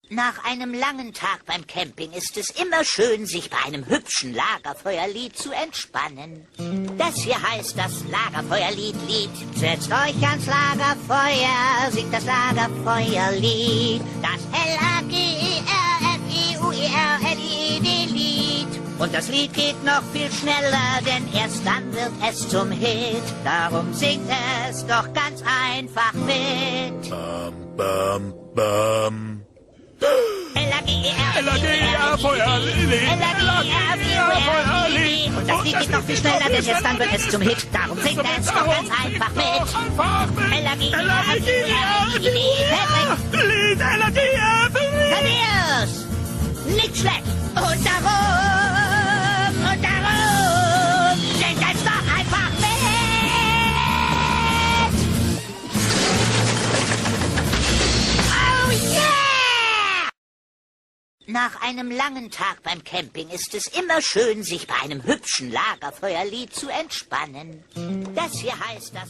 Nach einem langen Tag beim Camping ist es immer schön, sich bei einem hübschen Lagerfeuerlied zu entspannen. Das hier heißt das Lagerfeuerlied. Setzt euch ans Lagerfeuer, singt das Lagerfeuerlied. Das Lagerfeuerlied. Und das Lied geht noch viel schneller, denn erst dann wird es zum Hit. Darum singt es doch ganz einfach mit. Bam, bam. L-A-G-E-R, Feuerlied. Und das Lied geht noch viel schneller, denn erst dann wird es zum Hit. Darum singt es doch ganz einfach mit. Thaddeus! Nicht schlecht! Und darum, singt es doch einfach mit! Oh yeah! Nach einem langen Tag beim Camping ist es immer schön, sich bei einem hübschen Lagerfeuerlied zu entspannen. Das hier heißt das